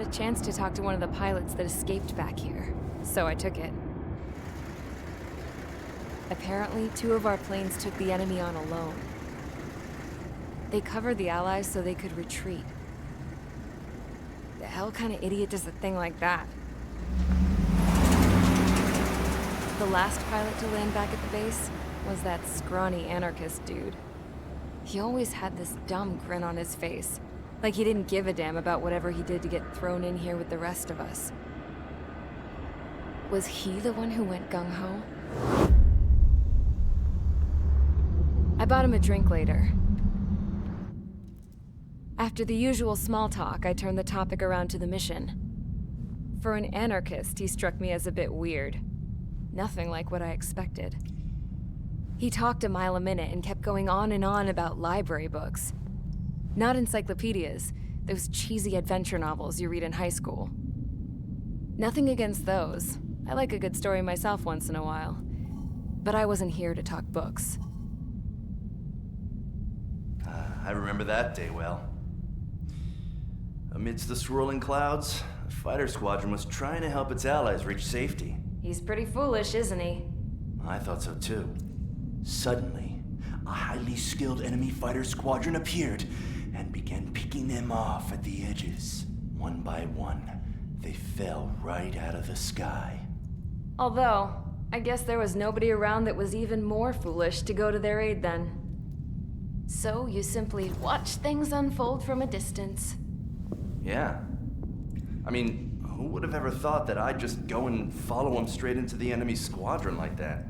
a chance to talk to one of the pilots that escaped back here, so I took it. Apparently, 2 of our planes took the enemy on alone. They covered the Allies so they could retreat. The hell kind of idiot does a thing like that? The last pilot to land back at the base was that scrawny anarchist dude. He always had this dumb grin on his face, like he didn't give a damn about whatever he did to get thrown in here with the rest of us. Was he the one who went gung-ho? I bought him a drink later. After the usual small talk, I turned the topic around to the mission. For an anarchist, he struck me as a bit weird. Nothing like what I expected. He talked a mile a minute and kept going on and on about library books. Not encyclopedias, those cheesy adventure novels you read in high school. Nothing against those. I like a good story myself once in a while. But I wasn't here to talk books. I remember that day well. Amidst the swirling clouds, a fighter squadron was trying to help its allies reach safety. He's pretty foolish, isn't he? I thought so too. Suddenly, a highly skilled enemy fighter squadron appeared and began picking them off at the edges. One by one, they fell right out of the sky. Although, I guess there was nobody around that was even more foolish to go to their aid then. So you simply watch things unfold from a distance. Yeah. I mean, who would have ever thought that I'd just go and follow him straight into the enemy squadron like that?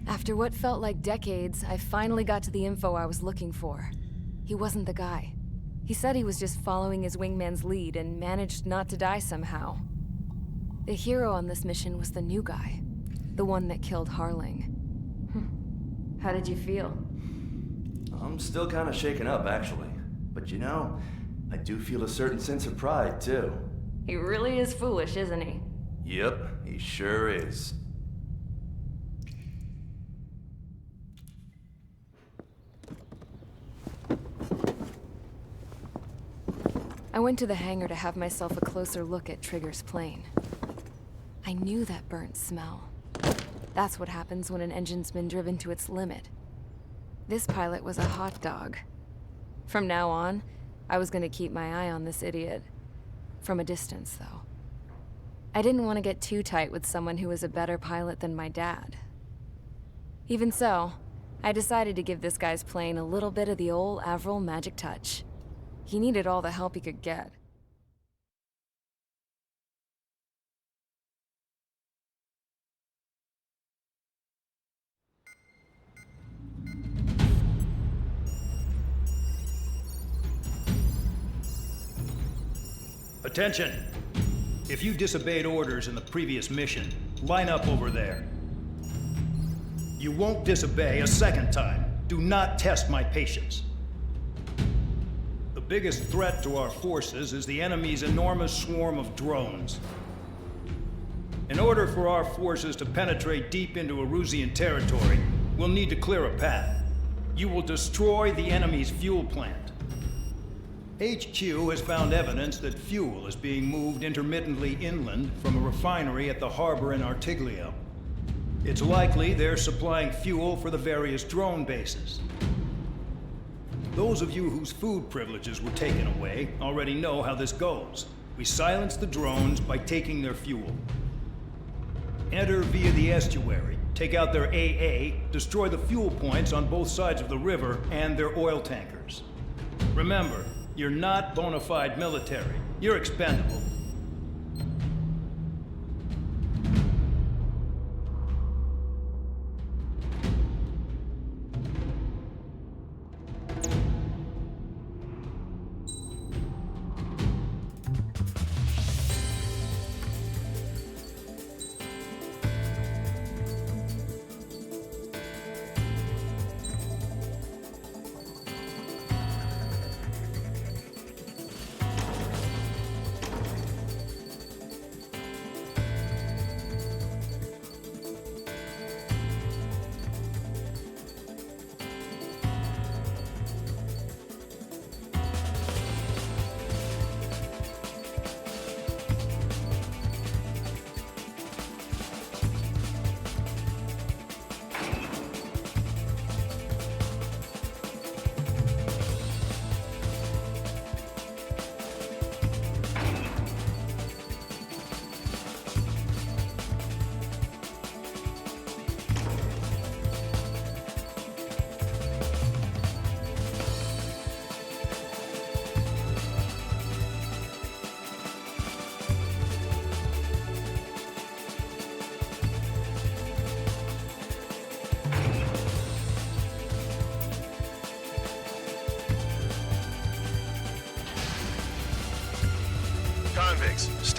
After what felt like decades, I finally got to the info I was looking for. He wasn't the guy. He said he was just following his wingman's lead and managed not to die somehow. The hero on this mission was the new guy. The one that killed Harling. How did you feel? I'm still kind of shaken up, actually. But you know, I do feel a certain sense of pride, too. He really is foolish, isn't he? Yep, he sure is. I went to the hangar to have myself a closer look at Trigger's plane. I knew that burnt smell. That's what happens when an engine's been driven to its limit. This pilot was a hot dog. From now on, I was gonna keep my eye on this idiot. From a distance, though. I didn't want to get too tight with someone who was a better pilot than my dad. Even so, I decided to give this guy's plane a little bit of the old Avril magic touch. He needed all the help he could get. Attention! If you disobeyed orders in the previous mission, line up over there. You won't disobey a second time. Do not test my patience. The biggest threat to our forces is the enemy's enormous swarm of drones. In order for our forces to penetrate deep into Erusian territory, we'll need to clear a path. You will destroy the enemy's fuel plant. HQ has found evidence that fuel is being moved intermittently inland from a refinery at the harbor in Artiglio. It's likely they're supplying fuel for the various drone bases. Those of you whose food privileges were taken away already know how this goes. We silence the drones by taking their fuel. Enter via the estuary, take out their AA, destroy the fuel points on both sides of the river and their oil tankers. Remember, you're not bona fide military. You're expendable.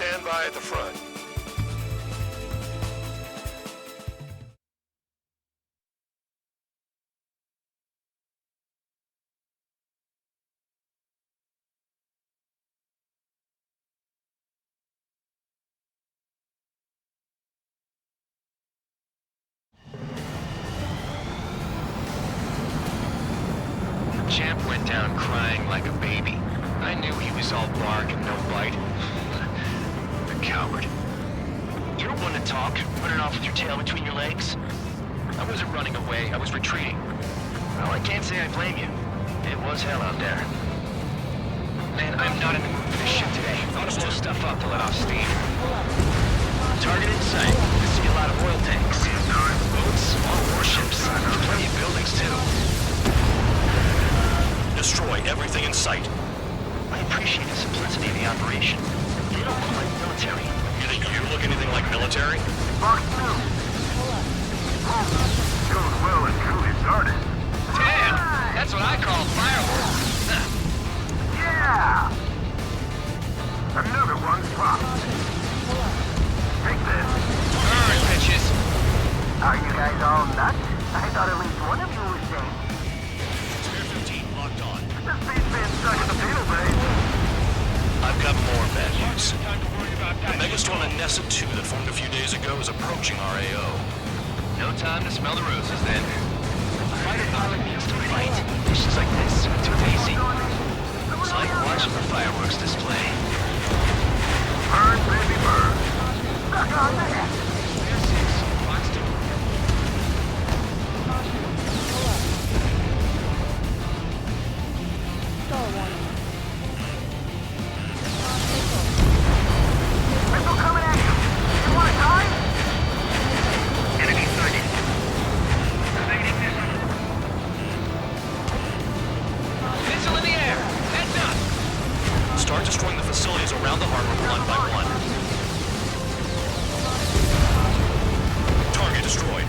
stand by at the front. Champ went down crying like a baby. I knew he was all bark and no bite. The coward. You're one to talk, running off with your tail between your legs. I wasn't running away, I was retreating. Well, I can't say I blame you. It was hell out there. Man, I'm not in the mood for this shit today. I'm gonna blow stuff up to let off steam. Target in sight. I see a lot of oil tanks. Boats, small warships. There's plenty of buildings, too. Destroy everything in sight. I appreciate the simplicity of the operation. They don't look like military. You think you look anything like military? Box 2. Goes well and truly started. Damn! That's what I call fireworks. Yeah! Another one's popped. Take this. Burn, bitches! Are you guys all nuts? I thought at least one of you was sane. Spear 15 locked on. The speed's been stuck in the penal bay. I've got more bad news. The megastorm in Nessa 2 that formed a few days ago is approaching our AO. No time to smell the roses, then. A fighter pilot needs to fight. Missions like this are too easy. It's like watching the fireworks display. Burn, baby, burn. Stuck on that. Spear 6, Box 2. Missile coming at you. You want to die? Enemy sighted. Evading missile. Missile in the air! Heads up! Start destroying the facilities around the harbor one by one. Target destroyed.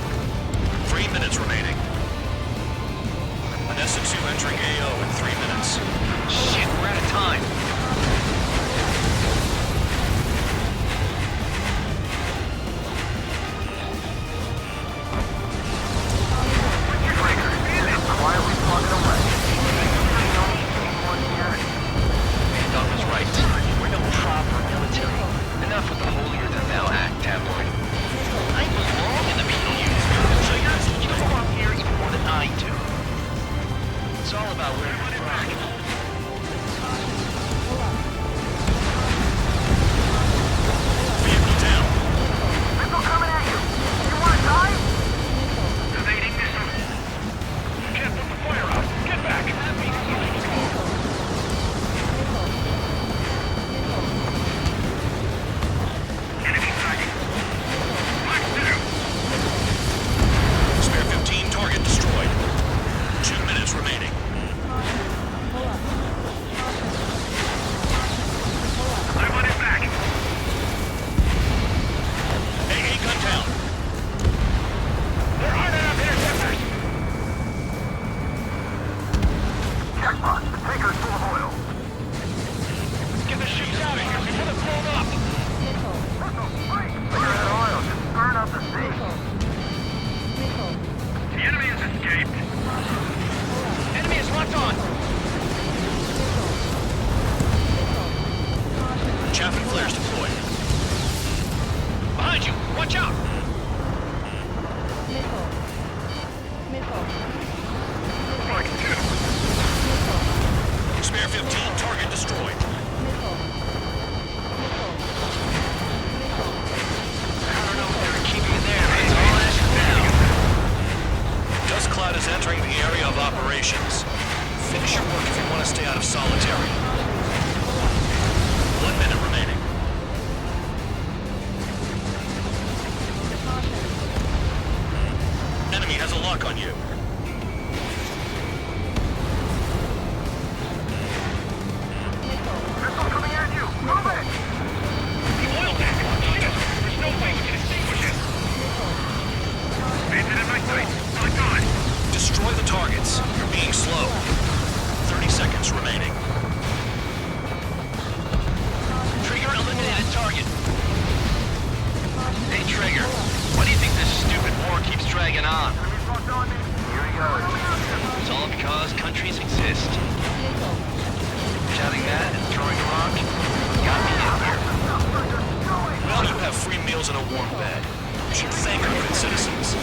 3 minutes remaining. Nessa 2 entering AO in 3 minutes. Shit, we're out of time. Quietly plugging away. Anyone here? Doug was right. We're no proper military. Enough with the holier-than-thou act, tabloid. I belong in the penal unit, so you belong here even more than I do. It's all about where you're from. Vehicle down. Missile coming at you. You want to die? Evading missile. Can't put the fire out. Get back. Enemy sighted. Box 2. Spear 15 target destroyed. 2 minutes remaining. I want it back. AA gun down. There aren't enough interceptors. Checkpoint. The tanker's full of oil. Get the ships out of here before they're blown up. Clear that oil. Just burn up the sea. The enemy has escaped. Enemy is locked on! Chaff and flares deployed. Behind you! Watch out! Box 2. Spear 15 target destroyed. I don't know if they're keeping it there, man. It's all ashes down. Dust cloud is entering the area of operations. Finish your work if you want to stay out of solitary. 1 minute remaining. Enemy has a lock on you. Missile coming at you. Move it. The oil tank! Shit! There's no way we can extinguish it! Bandit in my sight. Locked on. Destroy the targets. You're being slow. 30 seconds remaining. Trigger eliminated target. hanging on. Enemy's locked on me. Here he goes. It's all because countries exist. Shouting that and throwing a rock got me in here. Now you have free meals and a warm bed. You should thank our good citizens.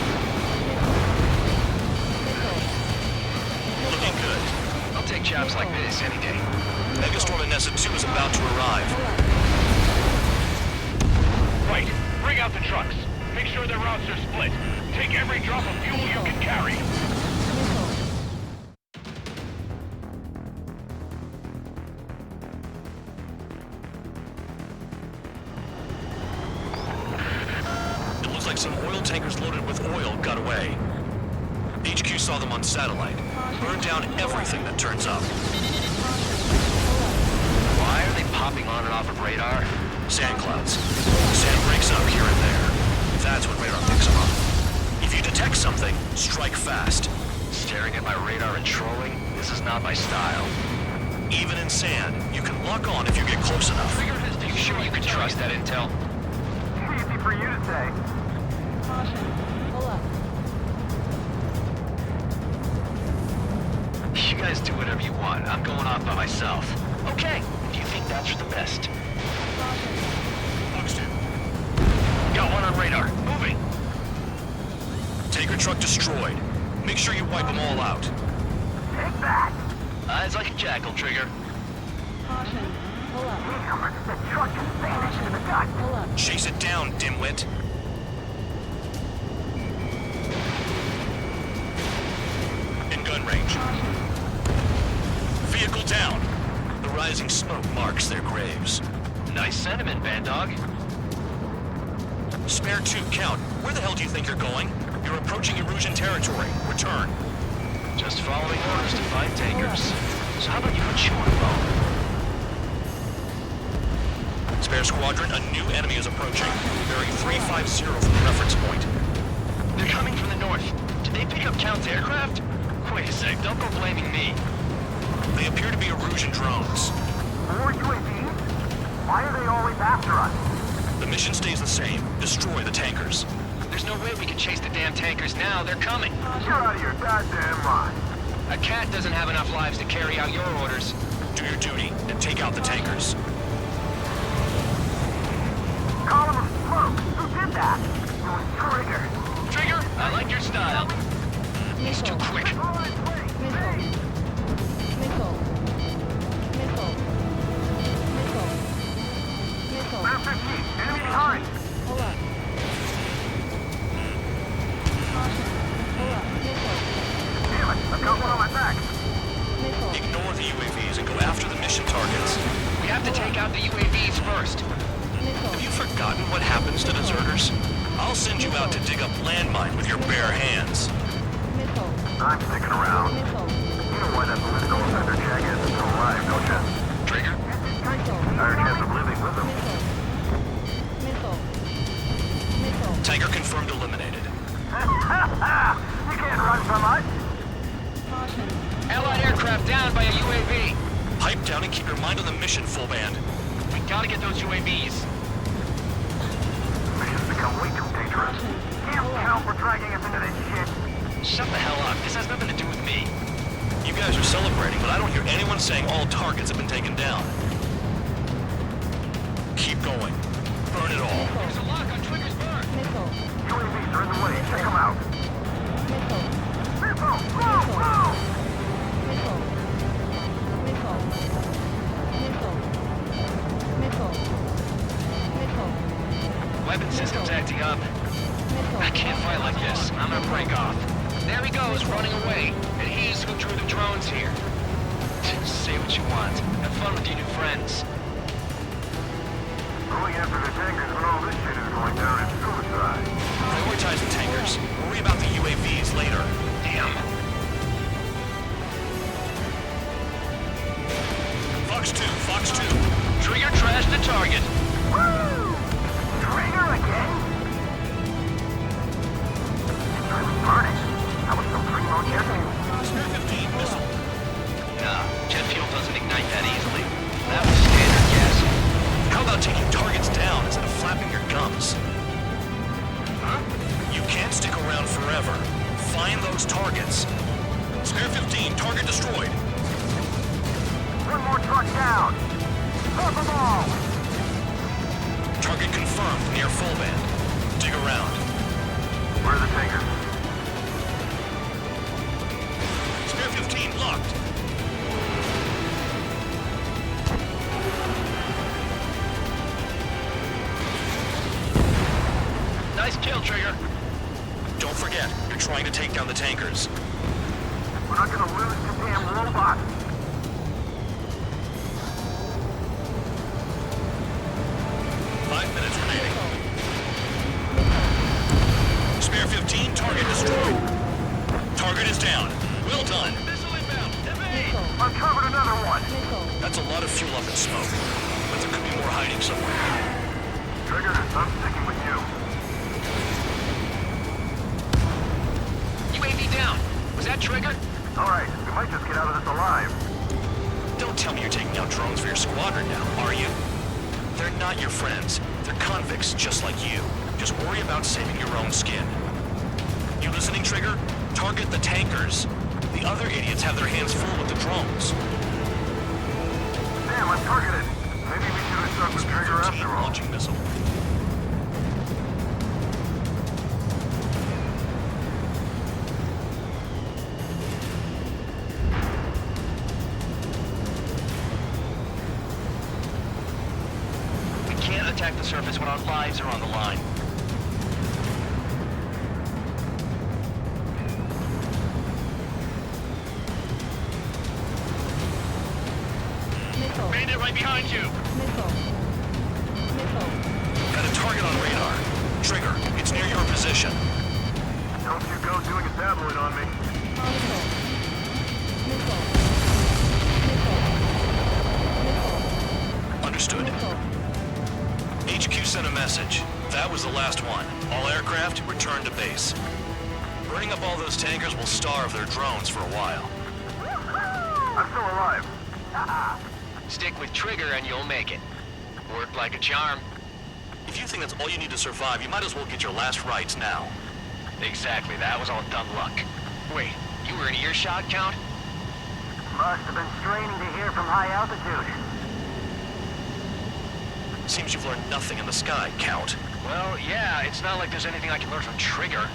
Looking good. I'll take jobs like this any day. Megastorm Nessa 2 is about to arrive. Right. Bring out the trucks. Make sure their routes are split. Take every drop of fuel you can carry. It looks like some oil tankers loaded with oil got away. HQ saw them on satellite. Burned down everything that turns up. Why are they popping on and off of radar? Sand clouds. Sand breaks up here and there. That's when radar picks them up. If you detect something, strike fast. Staring at my radar and trolling? This is not my style. Even in sand, you can lock on if you get close enough. Are you sure you can trust that intel? Easy for you to say. You guys do whatever you want. I'm going off by myself. Okay, if you think that's for the best. Fox 2. Got one on radar. Moving. Tanker truck destroyed. Make sure you wipe them all out. Take that. Eyes like a jackal, Trigger. Damn, the truck just vanished in the gut. Chase it down, dimwit. In gun range. Vehicle down. The rising smoke marks their graves. Nice sentiment, Band Dog. Spare 2, count. Where the hell do you think you're going? You're approaching Erusian territory. Return. Just following orders to find tankers. So how about you put you on phone? Spare squadron, a new enemy is approaching. Bearing 350 from the reference point. They're coming from the north. Did they pick up Count's aircraft? Wait a sec, don't go blaming me. They appear to be Erusian drones. More UAVs? Why are they always after us? The mission stays the same. Destroy the tankers. There's no way we can chase the damn tankers now. They're coming. You're out of your goddamn mind. A cat doesn't have enough lives to carry out your orders. Do your duty and take out the tankers. Column of smoke. Who did that? It was Trigger. Trigger, I like your style. He's too quick. All right, wait. Map 15. Enemy behind. Damn it. I've got one on my back. Ignore the UAVs and go after the mission targets. We have to take out the UAVs first. Have you forgotten what happens to deserters? I'll send you out to dig up landmine with your bare hands. I'm sticking around. You know why that political offender jackass is still alive, don't you? Trigger? Our chance of living with him. Tanker confirmed eliminated. You can't run from us. Allied aircraft down by a UAV. Pipe down and keep your mind on the mission, full band. We gotta get those UAVs. Mission's become way too dangerous. Can't count for dragging us into this shit. Shut the hell up. This has nothing to do with me. You guys are celebrating, but I don't hear anyone saying all targets have been taken down. Keep going. Burn it all. There's a lock on Trigger's burn. UAVs are in the way. Check them out. Missile! Whoa! Weapon system's acting up. I can't fight like this. I'm gonna break off. There he goes, running away. And he's who drew the drones here. Say what you want. Have fun with your new friends. Going after the tankers when all this shit is going down is suicide. Prioritize the tankers. Worry about the UAVs later. Damn. Fox 2, Fox 2. Trigger trashed the target. Woo! Trigger again? It's really burning. That was some primo jet fuel. Spare 15, missile. Nah, jet fuel doesn't ignite that easily. That was standard gassing. How about taking targets down instead of flapping your gums? Huh? You can't stick around those targets. Spare 15, target destroyed. One more truck down. Stop them all. Target confirmed near full band. Dig around. Where are the tankers? Spare 15 locked. Nice kill, Trigger. Don't forget, you're trying to take down the tankers. We're not gonna lose the damn robot. Minutes remaining. Spare 15, target destroyed. Target is down. Well done. Missile inbound. Uncovered another one. That's a lot of fuel up in smoke, but there could be more hiding somewhere. Trigger, I'm sticking with you. UAV down. Was that Trigger? All right, we might just get out of this alive. Don't tell me you're taking out drones for your squadron now, are you? They're not your friends. They're convicts just like you. Just worry about saving your own skin. You listening, Trigger? Target the tankers. The other idiots have their hands full with the drones. Damn, I'm targeted. Maybe we should have stuck with Trigger 13 after all. launching missile. Attack the surface when our lives are on the line. Bandit right behind you. Got a target on radar. Trigger, it's near your position. Don't you go doing a tabloid on me. Understood. HQ sent a message. That was the last one. All aircraft, return to base. Burning up all those tankers will starve their drones for a while. I'm still alive. Stick with Trigger and you'll make it. Worked like a charm. If you think that's all you need to survive, you might as well get your last rites now. Exactly, that was all dumb luck. Wait, you were in earshot, Count? Must have been straining to hear from high altitude. Seems you've learned nothing in the sky, Count. Well, yeah, it's not like there's anything I can learn from Trigger.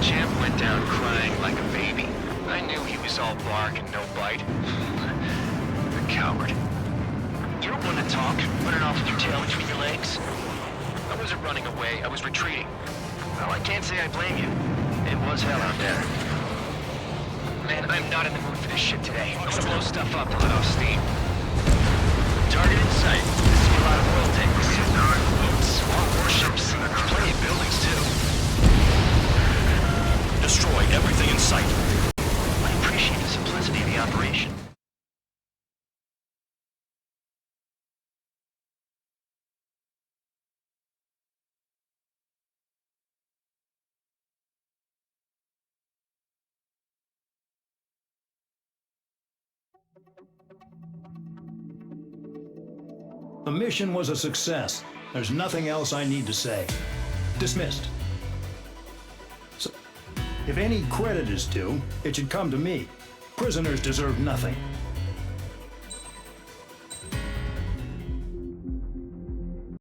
Champ went down crying like a baby. I knew he was all bark and no bite. The coward. You don't want to talk, running off with your tail between your legs. I wasn't running away, I was retreating. Well, I can't say I blame you. It was hell out there. Man, I'm not in the mood for this shit today. I'm gonna blow stuff up to let off steam. Target in sight. I see a lot of oil tankers. Boats, small warships, plenty of buildings too. Destroy everything in sight. I appreciate the simplicity of the operation. The mission was a success. There's nothing else I need to say. Dismissed. So, if any credit is due, it should come to me. Prisoners deserve nothing.